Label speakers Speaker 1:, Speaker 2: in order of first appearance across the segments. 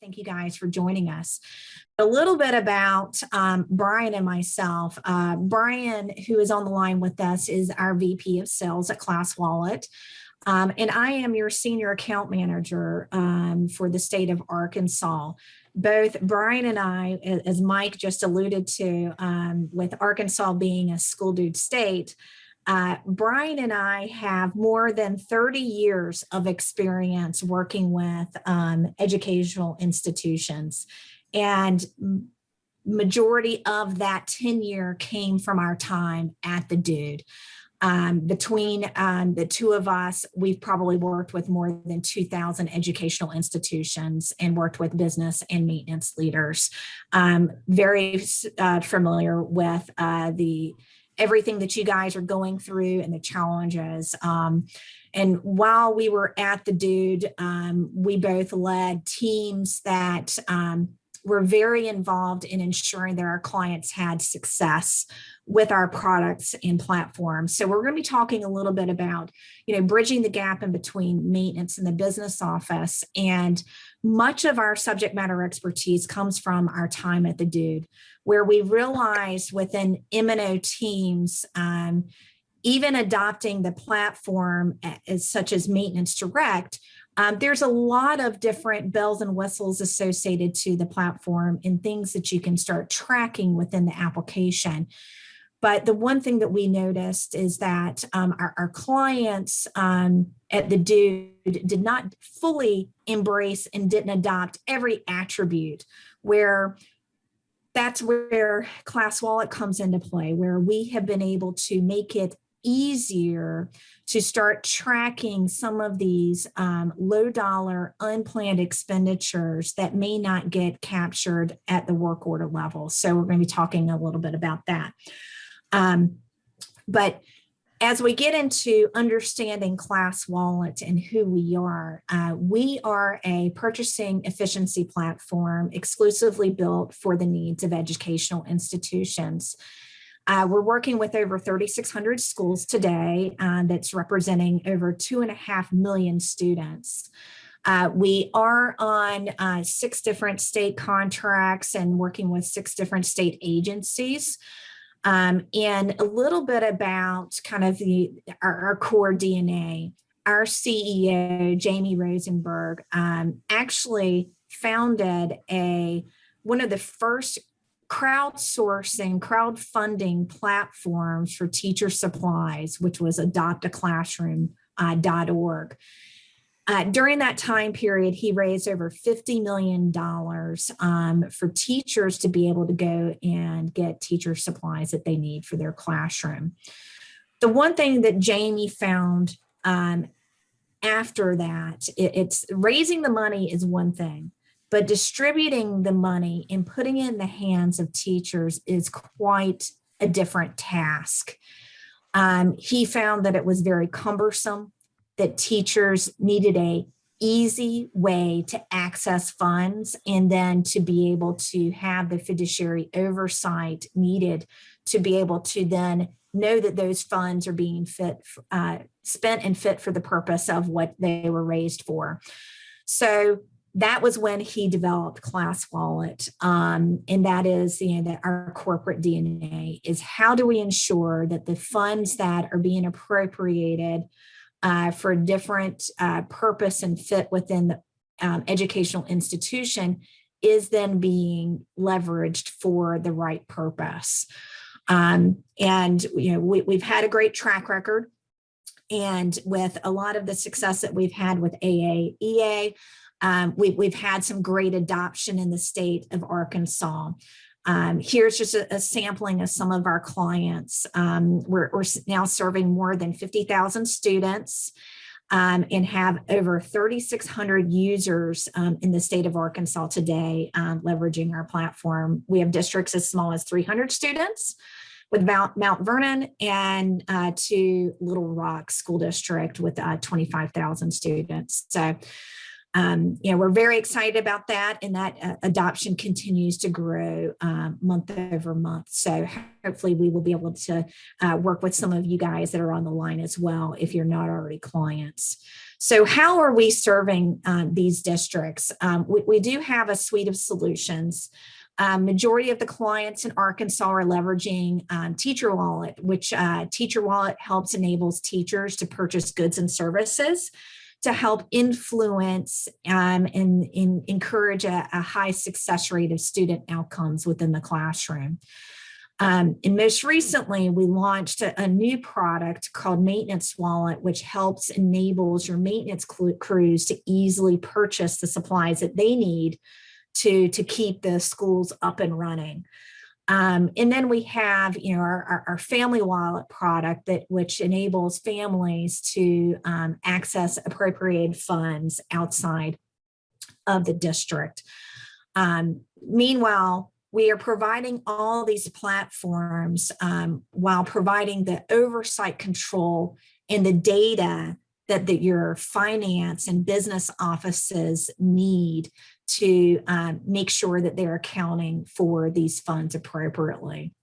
Speaker 1: Thank you guys for joining us. A little bit about Brian and myself. Brian, who is on the line with us, is our VP of Sales at ClassWallet. And I am your Senior Account Manager for the state of Arkansas. Both Brian and I, as Mike just alluded to, with Arkansas being a school dude state, Brian and I have more than 30 years of experience working with educational institutions. And majority of that tenure came from our time at the Dude. Between the two of us, we've probably worked with more than 2,000 educational institutions and worked with business and maintenance leaders. Very familiar with everything that you guys are going through and the challenges. And while we were at the Dude, we both led teams that were very involved in ensuring that our clients had success with our products and platforms. So we're going to be talking a little bit about, bridging the gap in between maintenance and the business office. And much of our subject matter expertise comes from our time at the Dude, where we realized within M&O teams, even adopting the platform such as Maintenance Direct, there's a lot of different bells and whistles associated to the platform and things that you can start tracking within the application. But the one thing that we noticed is that our clients at the Dude did not fully embrace and didn't adopt every attribute, where that's where ClassWallet comes into play, where we have been able to make it easier to start tracking some of these low dollar unplanned expenditures that may not get captured at the work order level. So we're going to be talking a little bit about that. But as we get into understanding ClassWallet and who we are a purchasing efficiency platform exclusively built for the needs of educational institutions. We're working with over 3,600 schools today that's representing over 2.5 million students. We are on 6 different state contracts and working with 6 different state agencies. And a little bit about kind of our core DNA. Our CEO, Jamie Rosenberg, actually founded one of the first crowdfunding platforms for teacher supplies, which was adoptaclassroom.org. During that time period, he raised over $50 million for teachers to be able to go and get teacher supplies that they need for their classroom. The one thing that Jamie found after that, it's raising the money is one thing, but distributing the money and putting it in the hands of teachers is quite a different task. He found that it was very cumbersome, that teachers needed an easy way to access funds and then to be able to have the fiduciary oversight needed to be able to then know that those funds are being spent and fit for the purpose of what they were raised for. So that was when he developed ClassWallet. And that is, that our corporate DNA is how do we ensure that the funds that are being appropriated for a different purpose and fit within the educational institution is then being leveraged for the right purpose. We've had a great track record, and with a lot of the success that we've had with AAEA, we've had some great adoption in the state of Arkansas. Here's just a sampling of some of our clients. We're now serving more than 50,000 students and have over 3,600 users in the state of Arkansas today leveraging our platform. We have districts as small as 300 students with Mount Vernon and to Little Rock School District with 25,000 students. So We're very excited about that, and that adoption continues to grow month over month. So hopefully we will be able to work with some of you guys that are on the line as well, if you're not already clients. So how are we serving these districts? We do have a suite of solutions. Majority of the clients in Arkansas are leveraging Teacher Wallet, which Teacher Wallet helps enables teachers to purchase goods and services to help influence and encourage a high success rate of student outcomes within the classroom. And most recently, we launched a new product called Maintenance Wallet, which helps enables your maintenance crews to easily purchase the supplies that they need to keep the schools up and running. And then we have, our family wallet product which enables families to access appropriated funds outside of the district. Meanwhile, we are providing all these platforms while providing the oversight control and the data that your finance and business offices need to make sure that they're accounting for these funds appropriately.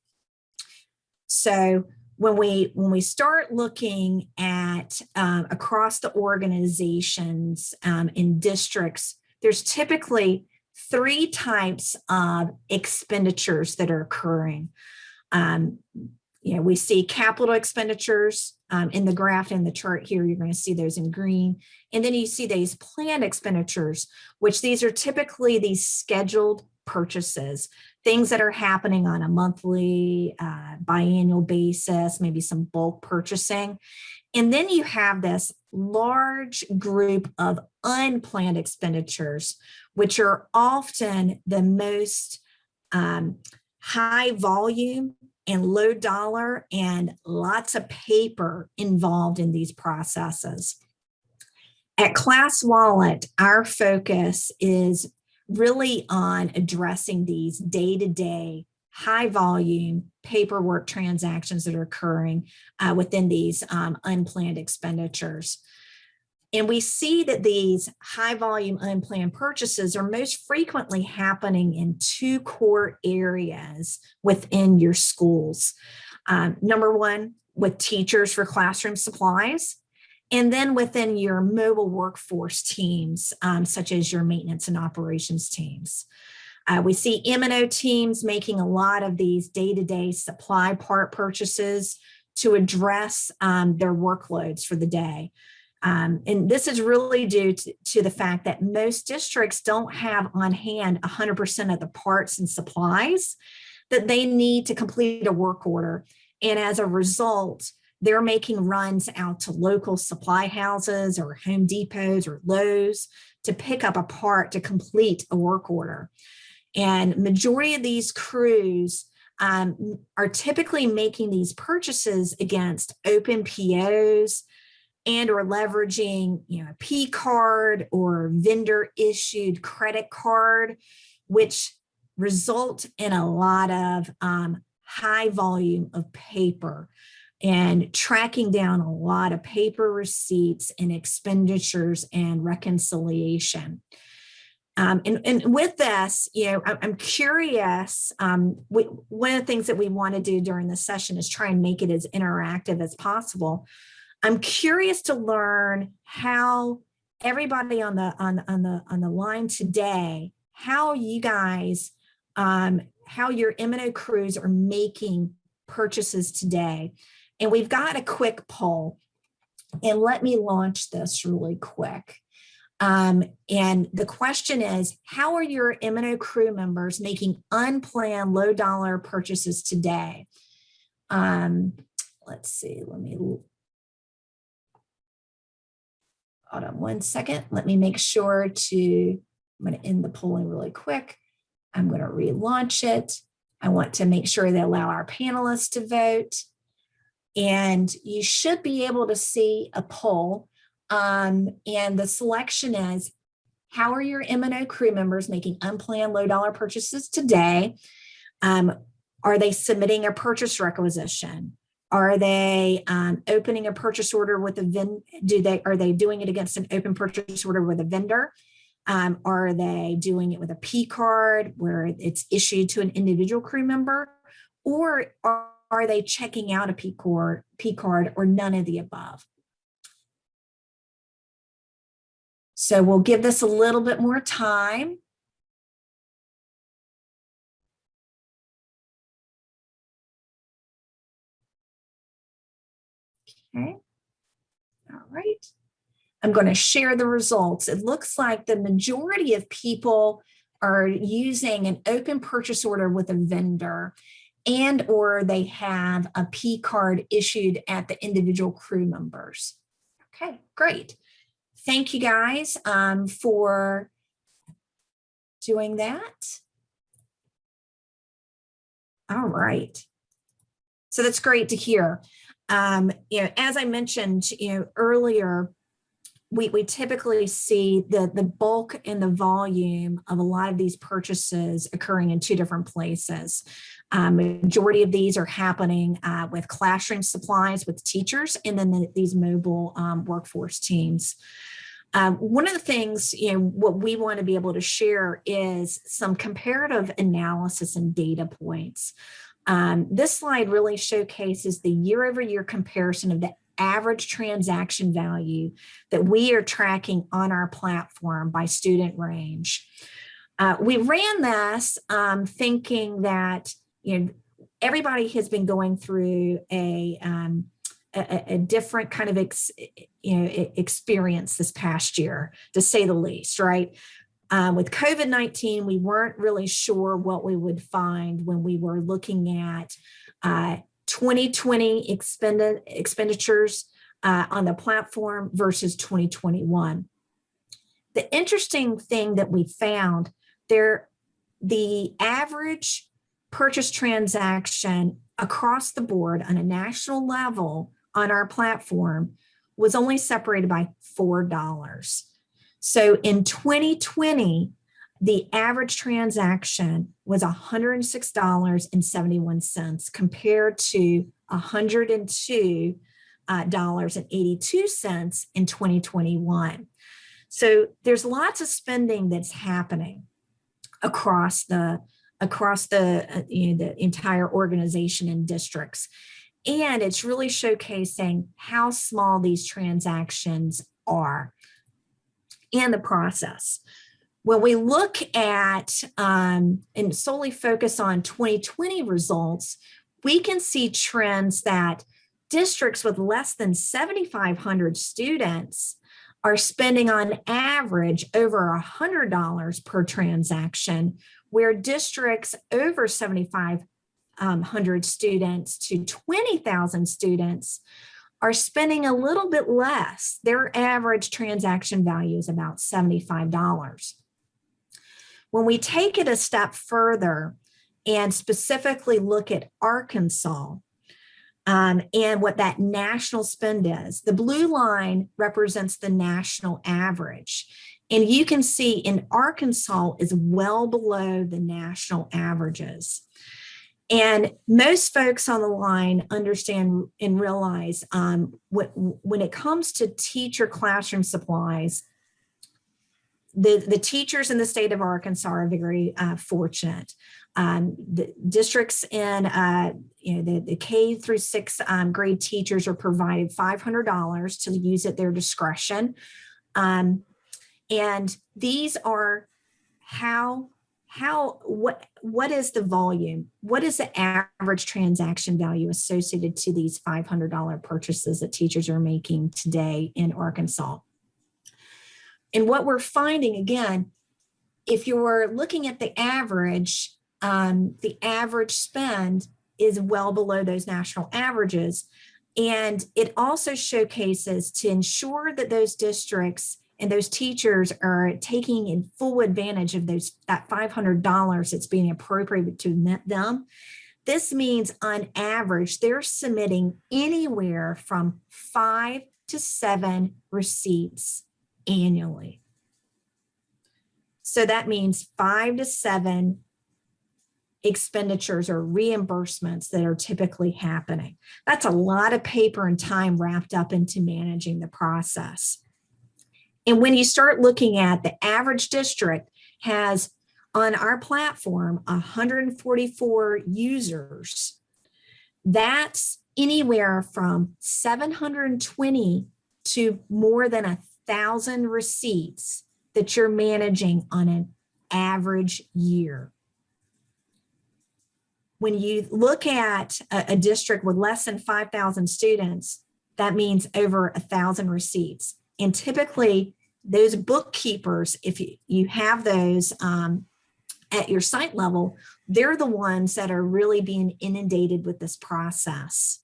Speaker 1: So when we start looking at across the organizations in districts, there's typically 3 types of expenditures that are occurring. We see capital expenditures in the graph in the chart here. You're going to see those in green. And then you see these planned expenditures, which these are typically these scheduled purchases, things that are happening on a monthly, biannual basis, maybe some bulk purchasing. And then you have this large group of unplanned expenditures, which are often the most high volume and low dollar and lots of paper involved in these processes. At ClassWallet, our focus is really on addressing these day-to-day high volume paperwork transactions that are occurring within these unplanned expenditures. And we see that these high volume unplanned purchases are most frequently happening in 2 core areas within your schools. Number one, with teachers for classroom supplies, and then within your mobile workforce teams, such as your maintenance and operations teams. We see M&O teams making a lot of these day-to-day supply part purchases to address their workloads for the day. And this is really due to the fact that most districts don't have on hand 100% of the parts and supplies that they need to complete a work order. And as a result, they're making runs out to local supply houses or Home Depots or Lowe's to pick up a part to complete a work order. And majority of these crews are typically making these purchases against open POs and or leveraging a P card or vendor issued credit card, which result in a lot of high volume of paper and tracking down a lot of paper receipts and expenditures and reconciliation. And with this, I'm curious, one of the things that we want to do during this session is try and make it as interactive as possible. I'm curious to learn how everybody on the line today, how you guys, how your M&O crews are making purchases today. And we've got a quick poll, and let me launch this really quick. And the question is, how are your M&O crew members making unplanned low dollar purchases today? Let's see, hold on one second. Let me make sure I'm going to end the polling really quick. I'm going to relaunch it. I want to make sure they allow our panelists to vote. And you should be able to see a poll. And the selection is, how are your M&O crew members making unplanned low dollar purchases today? Are they submitting a purchase requisition? Are they opening a purchase order with a vendor? Are they doing it against an open purchase order with a vendor? Are they doing it with a P card where it's issued to an individual crew member? Or are they checking out a P card or none of the above? So we'll give this a little bit more time. Okay. All right. I'm going to share the results. It looks like the majority of people are using an open purchase order with a vendor, and or they have a P card issued at the individual crew members. Okay, great. Thank you guys for doing that. All right. So that's great to hear. As I mentioned, earlier, we typically see the bulk and the volume of a lot of these purchases occurring in two different places. Majority of these are happening with classroom supplies with teachers, and then these mobile workforce teams. One of the things, what we want to be able to share is some comparative analysis and data points. This slide really showcases the year-over-year comparison of the average transaction value that we are tracking on our platform by student range. We ran this thinking that everybody has been going through a different kind of experience this past year, to say the least, right? With COVID-19, we weren't really sure what we would find when we were looking at 2020 expenditures on the platform versus 2021. The interesting thing that we found there, the average purchase transaction across the board on a national level on our platform was only separated by $4. So in 2020, the average transaction was $106.71 compared to $102.82 in 2021. So there's lots of spending that's happening across the the entire organization and districts. And it's really showcasing how small these transactions are and the process. When we look at and solely focus on 2020 results, we can see trends that districts with less than 7,500 students are spending on average over $100 per transaction, where districts over 7,500 students to 20,000 students are spending a little bit less. Their average transaction value is about $75. When we take it a step further and specifically look at Arkansas and what that national spend is, the blue line represents the national average. And you can see in Arkansas is well below the national averages. And most folks on the line understand and realize when it comes to teacher classroom supplies, the teachers in the state of Arkansas are very fortunate. The districts in the K through 6 grade teachers are provided $500 to use at their discretion. And these are what is the volume? What is the average transaction value associated to these $500 purchases that teachers are making today in Arkansas? And what we're finding, again, if you're looking at the average spend is well below those national averages. And it also showcases, to ensure that those districts and those teachers are taking in full advantage of that $500 that's being appropriated to them. This means on average, they're submitting anywhere from 5 to 7 receipts annually. So that means 5 to 7 expenditures or reimbursements that are typically happening. That's a lot of paper and time wrapped up into managing the process. And when you start looking at the average district has on our platform 144 users, that's anywhere from 720 to more than 1,000 receipts that you're managing on an average year. When you look at a district with less than 5,000 students, that means over 1,000 receipts. And typically those bookkeepers, if you have those at your site level, they're the ones that are really being inundated with this process.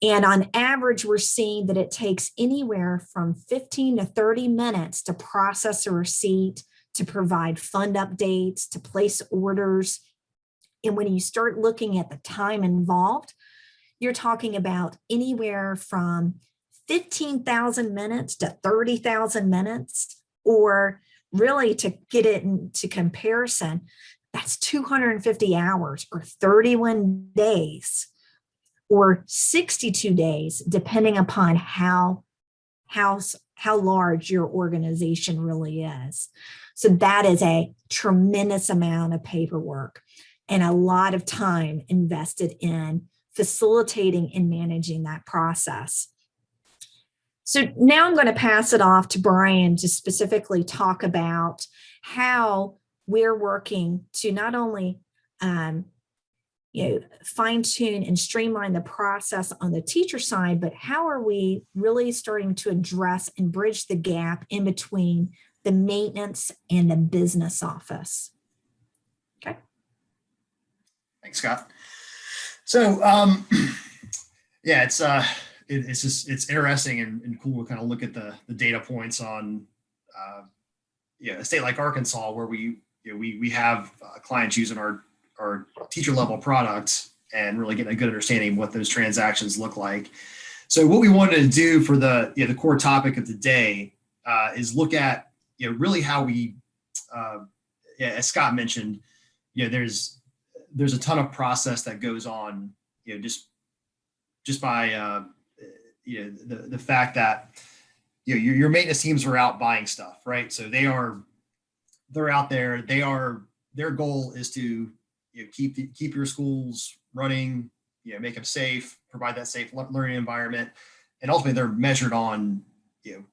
Speaker 1: And on average, we're seeing that it takes anywhere from 15 to 30 minutes to process a receipt, to provide fund updates, to place orders. And when you start looking at the time involved, you're talking about anywhere from 15,000 minutes to 30,000 minutes, or really to get it into comparison, that's 250 hours or 31 days or 62 days, depending upon how large your organization really is. So that is a tremendous amount of paperwork and a lot of time invested in facilitating and managing that process. So now I'm going to pass it off to Brian to specifically talk about how we're working to not only fine-tune and streamline the process on the teacher side, but how are we really starting to address and bridge the gap in between the maintenance and the business office. Okay.
Speaker 2: Thanks, Scott. So yeah, it's interesting and cool to kind of look at the data points on a state like Arkansas, where we have clients using our teacher level products and really getting a good understanding of what those transactions look like. So what we wanted to do for the core topic of the day is look at really how we, as Scott mentioned, there's a ton of process that goes on, just by the fact that your maintenance teams are out buying stuff, right? So they're out there. Their goal is to keep your schools running, make them safe, provide that safe learning environment, and ultimately they're measured on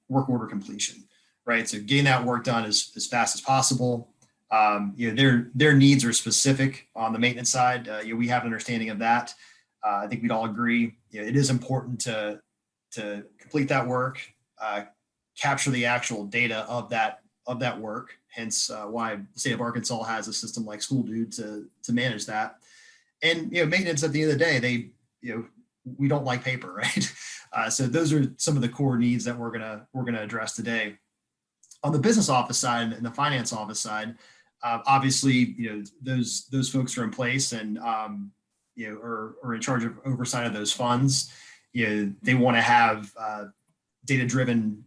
Speaker 2: work order completion, right? So getting that work done as fast as possible. Their needs are specific on the maintenance side. We have an understanding of that. I think we'd all agree. It is important to complete that work, capture the actual data of that work. Hence why the state of Arkansas has a system like SchoolDude to manage that. And maintenance at the end of the day, we don't like paper, right? So those are some of the core needs that we're gonna address today. On the business office side and the finance office side, obviously those folks are in place and are in charge of oversight of those funds. They want to have data-driven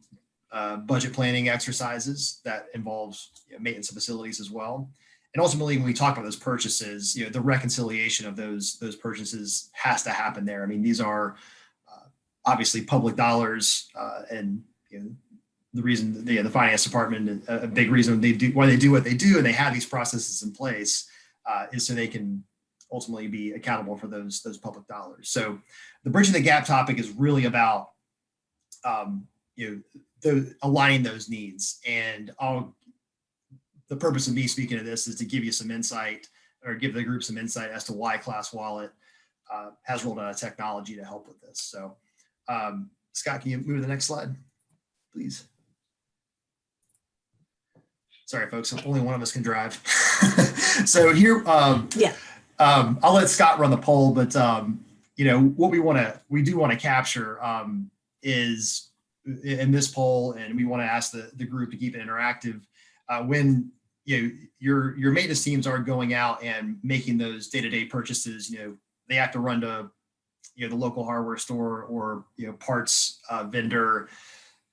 Speaker 2: budget planning exercises that involves maintenance of facilities as well. And ultimately, when we talk about those purchases, the reconciliation of those purchases has to happen there. I mean, these are obviously public dollars, and the reason the finance department, a big reason why they do what they do, and they have these processes in place, is so they can ultimately be accountable for those public dollars. So the bridging the gap topic is really about aligning those needs. And the purpose of me speaking of this is to give you some insight, or give the group some insight as to why ClassWallet has rolled out a technology to help with this. So Scott, can you move to the next slide, please? Sorry, folks, only one of us can drive. So here, I'll let Scott run the poll, but what we do want to capture is in this poll, and we want to ask the group to keep it interactive. When your maintenance teams are going out and making those day-to-day purchases, they have to run to the local hardware store or parts vendor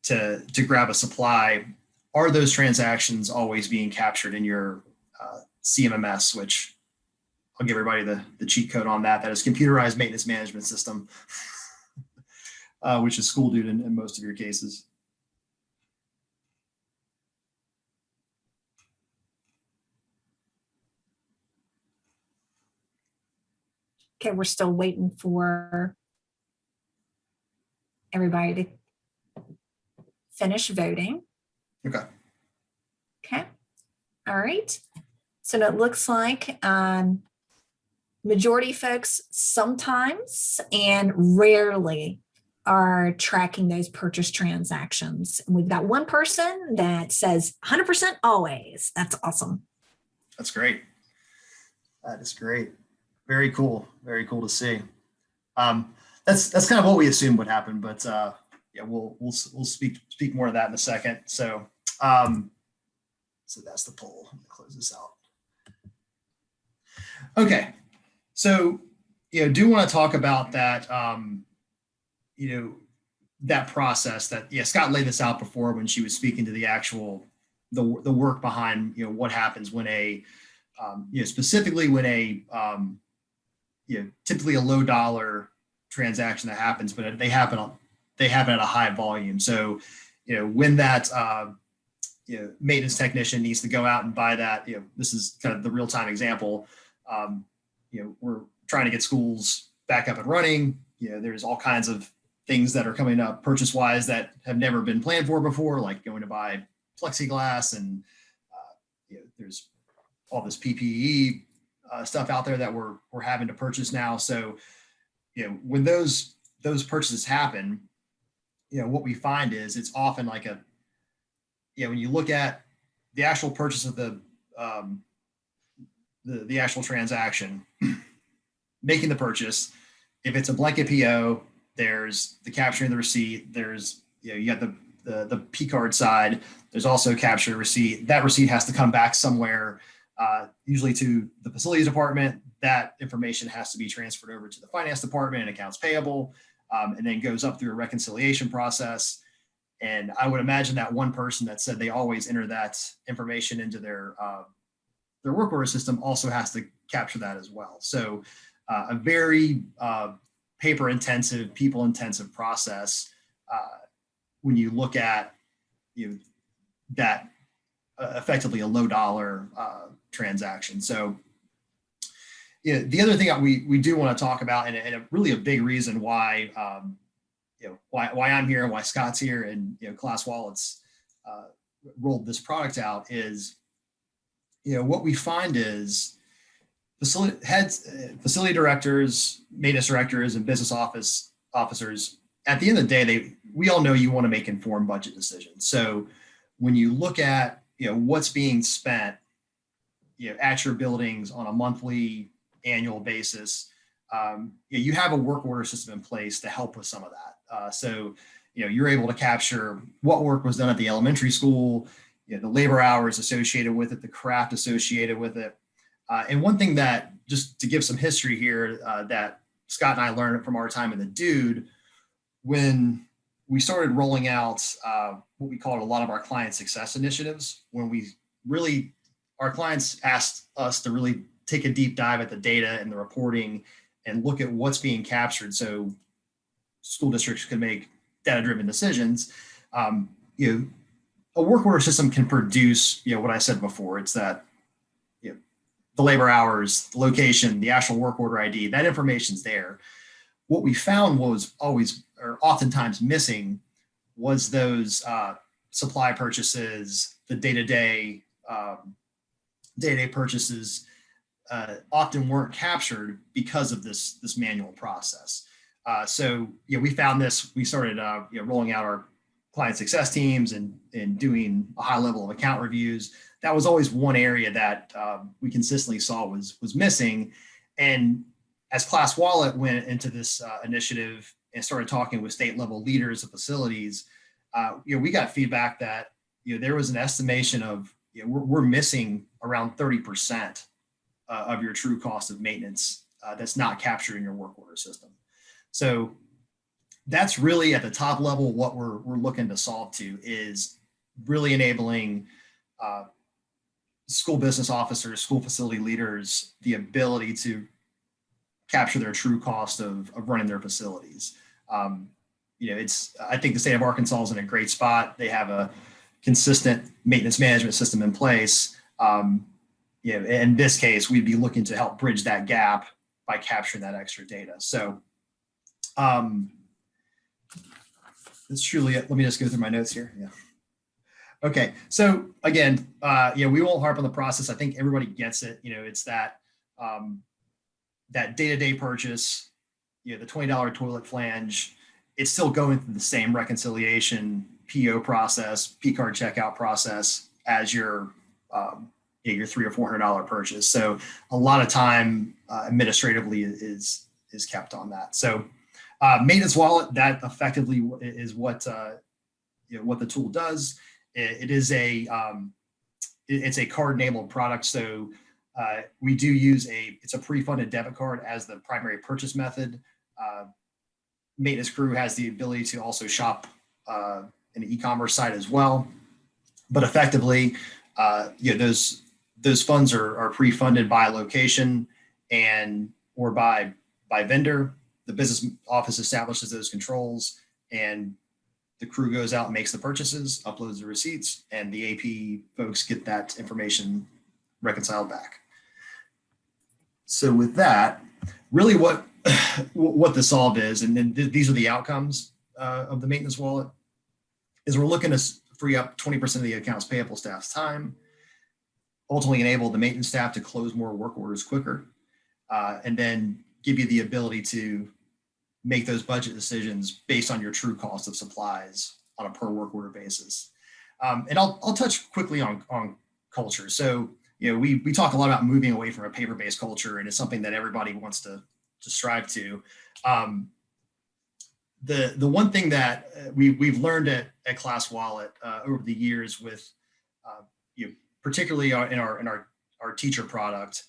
Speaker 2: to grab a supply. Are those transactions always being captured in your CMMS, which I'll give everybody the cheat code on that. That is computerized maintenance management system, which is SchoolDude in most of your cases.
Speaker 1: Okay, we're still waiting for everybody to finish voting.
Speaker 2: Okay.
Speaker 1: Okay. All right. So it looks like majority folks sometimes and rarely are tracking those purchase transactions. And we've got one person that says 100% always. That's awesome.
Speaker 2: That's great. That is great. Very cool. Very cool to see. That's kind of what we assumed would happen, but yeah, we'll speak more of that in a second. So so that's the poll. Let me close this out. Okay. So, do want to talk about that, that process that, Scott laid this out before when she was speaking to the actual, the work behind, what happens when a, specifically when a, typically a low dollar transaction that happens, but they happen at a high volume. So, when that, maintenance technician needs to go out and buy that, this is kind of the real-time example. We're trying to get schools back up and running. There's all kinds of things that are coming up purchase-wise that have never been planned for before, like going to buy plexiglass, and there's all this PPE stuff out there that we're having to purchase now. So, when those purchases happen, what we find is it's often like a, when you look at the actual purchase of the actual transaction, making the purchase, if it's a blanket PO, there's the capturing the receipt, there's, you got the P card side, there's also capture receipt. That receipt has to come back somewhere, usually to the facilities department. That information has to be transferred over to the finance department and accounts payable, and then goes up through a reconciliation process. And I would imagine that one person that said they always enter that information into their work order system also has to capture that as well. So a very paper intensive, people intensive process when you look at that effectively a low dollar transaction. So the other thing that we do want to talk about, and a really a big reason why why I'm here and why Scott's here and ClassWallet's rolled this product out is, what we find is facility heads, facility directors, maintenance directors, and business officers. At the end of the day, we all know you want to make informed budget decisions. So when you look at what's being spent at your buildings on a monthly, annual basis, you have a work order system in place to help with some of that. So you're able to capture what work was done at the elementary school, the labor hours associated with it, the craft associated with it. And one thing that, just to give some history here, that Scott and I learned from our time in the Dude, when we started rolling out what we called a lot of our client success initiatives, when our clients asked us to really take a deep dive at the data and the reporting and look at what's being captured so school districts can make data-driven decisions. A work order system can produce, what I said before. It's that, the labor hours, the location, the actual work order ID, that information's there. What we found was always, or oftentimes missing, was those supply purchases, the day-to-day purchases often weren't captured because of this manual process. So we found this. We started rolling out our client success teams and doing a high level of account reviews. That was always one area that we consistently saw was missing. And as ClassWallet went into this initiative and started talking with state level leaders of facilities, we got feedback that there was an estimation of we're missing around 30% of your true cost of maintenance that's not captured in your work order system. So that's really at the top level what we're looking to solve to, is really enabling school business officers, school facility leaders, the ability to capture their true cost of running their facilities. I think the state of Arkansas is in a great spot. They have a consistent maintenance management system in place. In this case, we'd be looking to help bridge that gap capturing that extra data. So it's truly, let me just go through my notes here. Yeah. Okay. So again, we won't harp on the process. I think everybody gets it. It's that, that day-to-day purchase, the $20 toilet flange, it's still going through the same reconciliation, PO process, P card checkout process as your $300 or $400 purchase. So a lot of time administratively is kept on that. So maintenance wallet, that effectively is what the tool does. It is it's a card-enabled product. So we do use it's a pre-funded debit card as the primary purchase method. Maintenance crew has the ability to also shop an e-commerce site as well, but effectively, those funds are pre-funded by location and or by vendor. The business office establishes those controls, and the crew goes out and makes the purchases, uploads the receipts, and the AP folks get that information reconciled back. So with that, really what the solve is, and then these are the outcomes of the maintenance wallet, is we're looking to free up 20% of the accounts payable staff's time, ultimately enable the maintenance staff to close more work orders quicker, and then give you the ability to make those budget decisions based on your true cost of supplies on a per work order basis. And I'll touch quickly on culture. So, we talk a lot about moving away from a paper-based culture, and it's something that everybody wants to strive to. The one thing that we've learned at ClassWallet over the years with, particularly in our teacher product,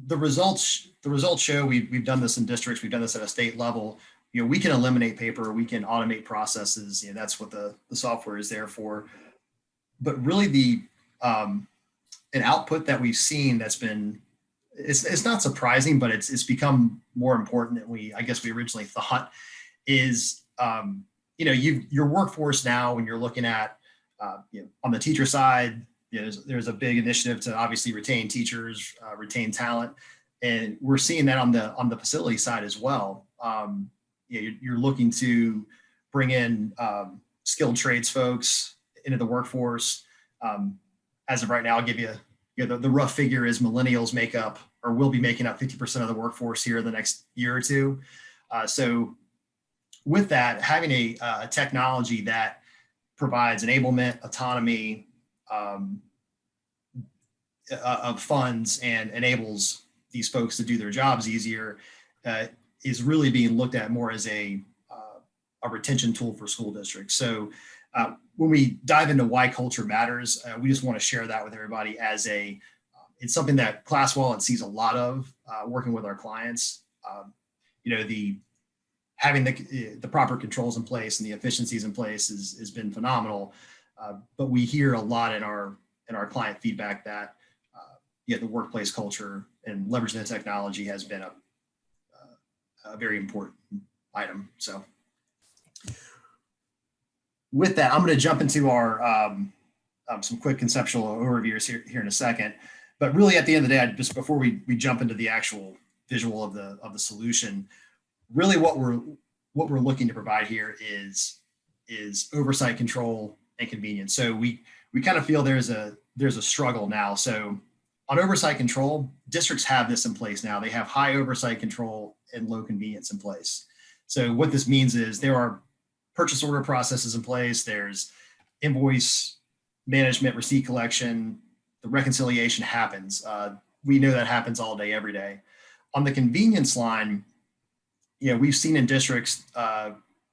Speaker 2: the results show we've done this in districts, we've done this at a state level. We can eliminate paper, we can automate processes. That's what the software is there for. But really, an output that we've seen that's been, it's not surprising, but it's become more important than we originally thought, is your workforce now, when you're looking at on the teacher side, there's a big initiative to obviously retain teachers, retain talent, and we're seeing that on the facility side as well. You're looking to bring in skilled trades folks into the workforce. As of right now, I'll give you, the rough figure is millennials make up, or will be making up 50% of the workforce here in the next year or two. So with that, having a technology that provides enablement, autonomy of funds and enables these folks to do their jobs easier is really being looked at more as a retention tool for school districts. So when we dive into why culture matters, we just want to share that with everybody as it's something that ClassWallet sees a lot of working with our clients. Having the proper controls in place and the efficiencies in place has been phenomenal. But we hear a lot in our client feedback that the workplace culture and leveraging the technology has been a very important item. So with that, I'm going to jump into our some quick conceptual overviews here in a second. But really, at the end of the day, just before we jump into the actual visual of the solution, really what we're looking to provide here is oversight, control, and convenience. So we kind of feel there's a struggle now. So on oversight control, districts have this in place now. They have high oversight control and low convenience in place. So what this means is there are purchase order processes in place. There's invoice management, receipt collection. The reconciliation happens. We know that happens all day, every day. On the convenience line, we've seen in districts,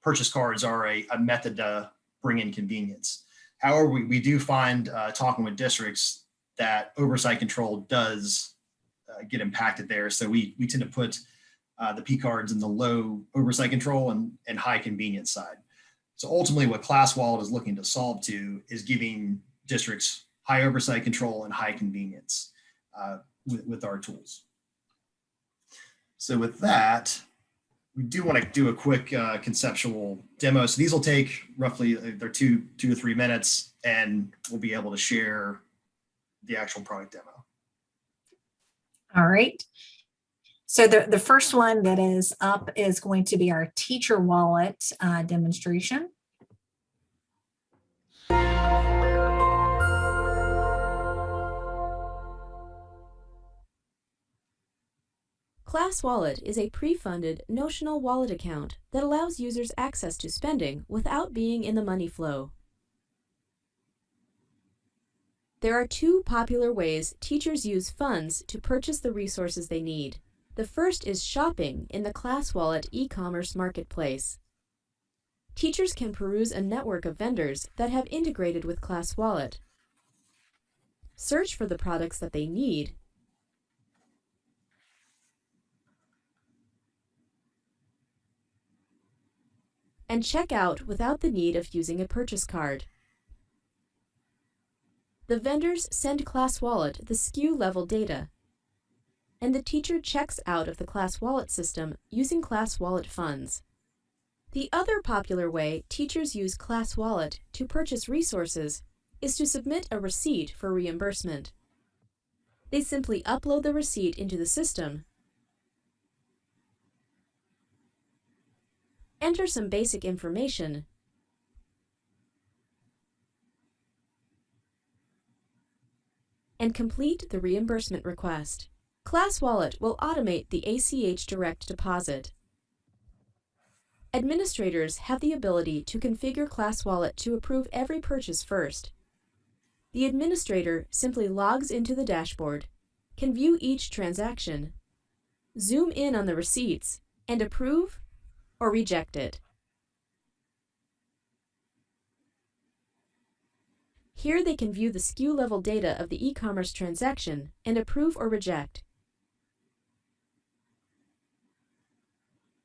Speaker 2: purchase cards are a method to bring in convenience. However, we do find talking with districts that oversight control does get impacted there. So we tend to put the P cards in the low oversight control and high convenience side. So ultimately what ClassWallet is looking to solve to is giving districts high oversight control and high convenience with our tools. So with that, we do want to do a quick conceptual demo. So these will take roughly, they're 2 to 3 minutes, and we'll be able to share the actual product demo.
Speaker 1: All right. So the first one that is up is going to be our teacher wallet demonstration.
Speaker 3: ClassWallet is a pre-funded notional wallet account that allows users access to spending without being in the money flow. There are two popular ways teachers use funds to purchase the resources they need. The first is shopping in the ClassWallet e-commerce marketplace. Teachers can peruse a network of vendors that have integrated with ClassWallet. Search for the products that they need, and check out without the need of using a purchase card. The vendors send ClassWallet the SKU level data, and the teacher checks out of the ClassWallet system using ClassWallet funds. The other popular way teachers use ClassWallet to purchase resources is to submit a receipt for reimbursement. They simply upload the receipt into the system, enter some basic information, and complete the reimbursement request. ClassWallet will automate the ACH direct deposit. Administrators have the ability to configure ClassWallet to approve every purchase first. The administrator simply logs into the dashboard, can view each transaction, zoom in on the receipts, and approve or reject it. Here they can view the SKU level data of the e-commerce transaction and approve or reject.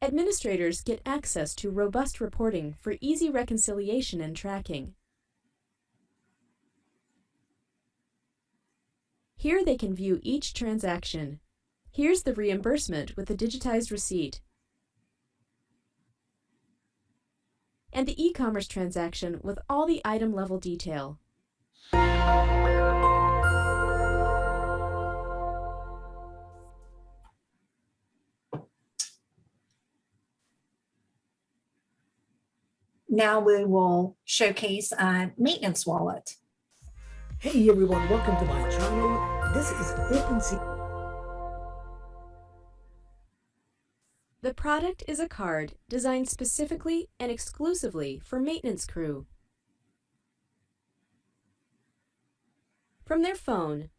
Speaker 3: Administrators get access to robust reporting for easy reconciliation and tracking. Here they can view each transaction. Here's the reimbursement with the digitized receipt, and the e-commerce transaction with all the item level detail.
Speaker 1: Now we will showcase maintenance wallet.
Speaker 4: Hey everyone, welcome to my channel. This is OpenSea.
Speaker 3: The product is a card designed specifically and exclusively for maintenance crew. From their phone,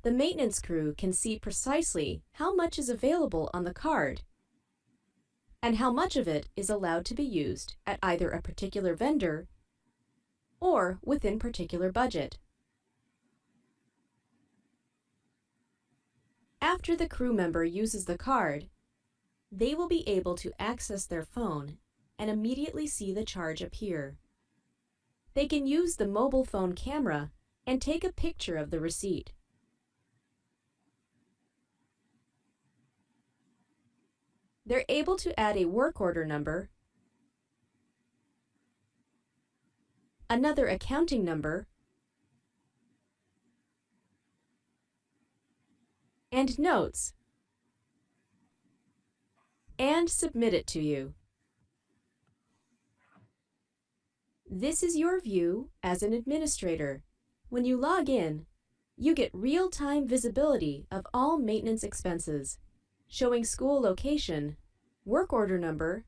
Speaker 3: the maintenance crew can see precisely how much is available on the card and how much of it is allowed to be used at either a particular vendor or within particular budget. After the crew member uses the card, they will be able to access their phone and immediately see the charge appear. They can use the mobile phone camera and take a picture of the receipt. They're able to add a work order number, another accounting number, and notes, and submit it to you. This is your view as an administrator. When you log in, you get real-time visibility of all maintenance expenses, showing school location, work order number,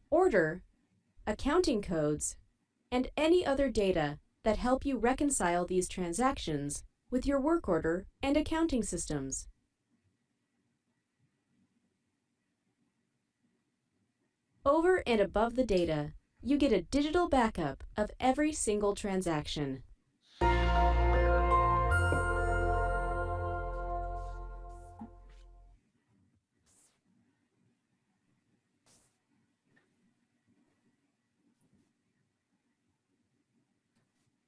Speaker 3: order, accounting codes, and any other data that help you reconcile these transactions with your work order and accounting systems. Over and above the data, you get a digital backup of every single transaction.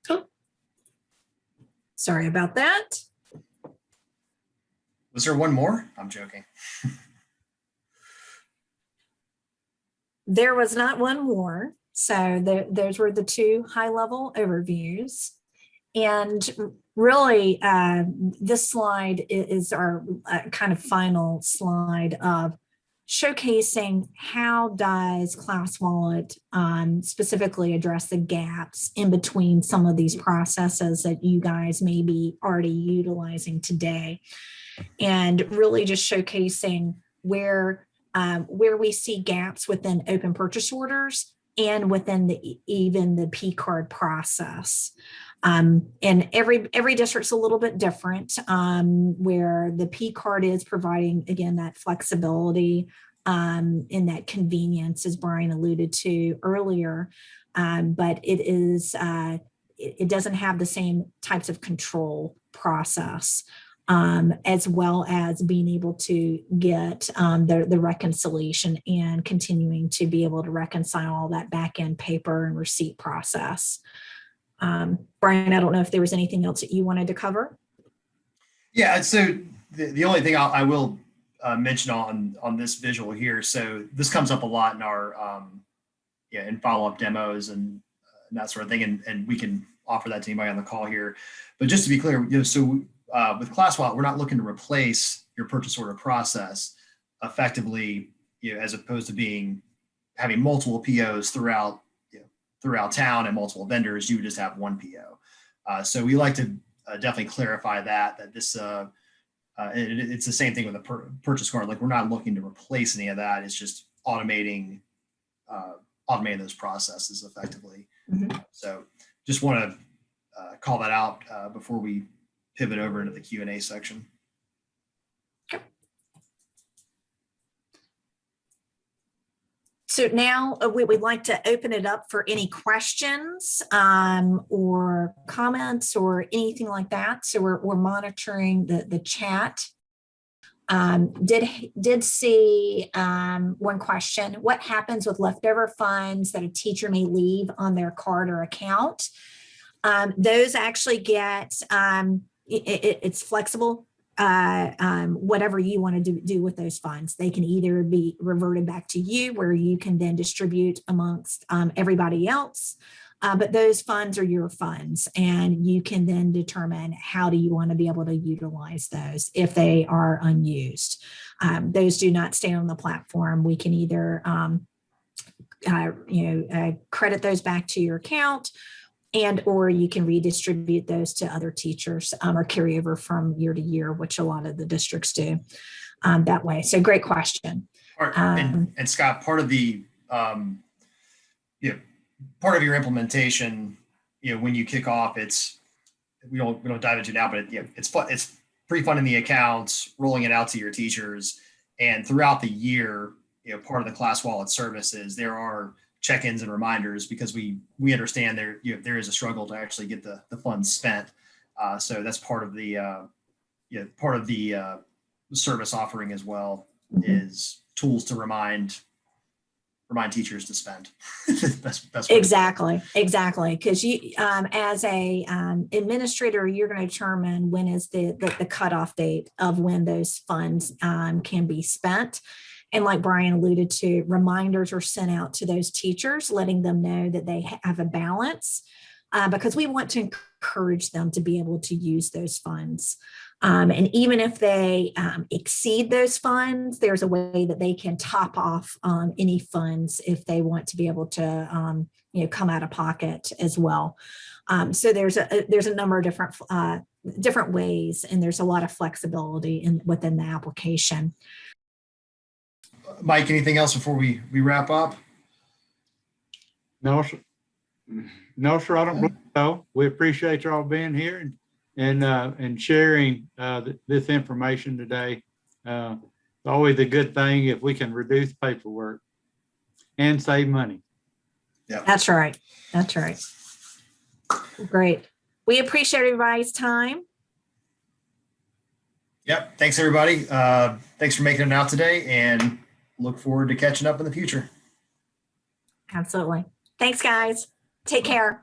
Speaker 1: Oh, sorry about that.
Speaker 2: Was there one more? I'm joking.
Speaker 1: There was not one more. So those were the two high-level overviews. And really, this slide is our kind of final slide of showcasing how does ClassWallet specifically address the gaps in between some of these processes that you guys may be already utilizing today, and really just showcasing where we see gaps within open purchase orders and within even the P card process. And every district's a little bit different, where the P card is providing, again, that flexibility and that convenience, as Brian alluded to earlier, but it doesn't have the same types of control process, as well as being able to get the reconciliation and continuing to be able to reconcile all that back end paper and receipt process. Brian, I don't know if there was anything else that you wanted to cover.
Speaker 2: Yeah, so the only thing I will mention on this visual here, so this comes up a lot in our in follow-up demos and that sort of thing, and we can offer that to anybody on the call here. But just to be clear, so with ClassWallet, we're not looking to replace your purchase order process effectively, as opposed to having multiple POs throughout town and multiple vendors. You would just have one PO. So we like to definitely clarify that this it's the same thing with a purchase card. Like, we're not looking to replace any of that. It's just automating those processes effectively.
Speaker 1: Mm-hmm.
Speaker 2: So just want to call that out before we pivot over into the Q&A section.
Speaker 1: So now we'd like to open it up for any questions or comments or anything like that. So we're monitoring the chat. Did see one question: what happens with leftover funds that a teacher may leave on their card or account? Those actually get it's flexible. Whatever you want to do with those funds, they can either be reverted back to you, where you can then distribute amongst everybody else. But those funds are your funds, and you can then determine how do you want to be able to utilize those if they are unused. Those do not stay on the platform. We can either credit those back to your account, or you can redistribute those to other teachers or carry over from year to year, which a lot of the districts do that way. So great question.
Speaker 2: And Scott, part of the part of your implementation, when you kick off, we don't dive into it now, but it's pre-funding the accounts, rolling it out to your teachers, and throughout the year, part of the ClassWallet services, there are check-ins and reminders, because we understand there is a struggle to actually get the funds spent. So that's part of the service offering as well, is tools to remind teachers to spend. Best
Speaker 1: Exactly. Because you, as a administrator, you're going to determine when is the cutoff date of when those funds can be spent. And like Brian alluded to, reminders are sent out to those teachers, letting them know that they have a balance, because we want to encourage them to be able to use those funds. And even if they exceed those funds, there's a way that they can top off any funds if they want to be able to come out of pocket as well. So there's a number of different ways, and there's a lot of flexibility within the application.
Speaker 2: Mike, anything else before we wrap up?
Speaker 5: No, sir. I don't believe so. We appreciate y'all being here and sharing this information today. It's always a good thing if we can reduce paperwork and save money.
Speaker 2: Yeah,
Speaker 1: That's right. Great. We appreciate everybody's time.
Speaker 2: Yep. Thanks, everybody. Thanks for making it out today, and look forward to catching up in the future.
Speaker 1: Absolutely. Thanks, guys. Take care.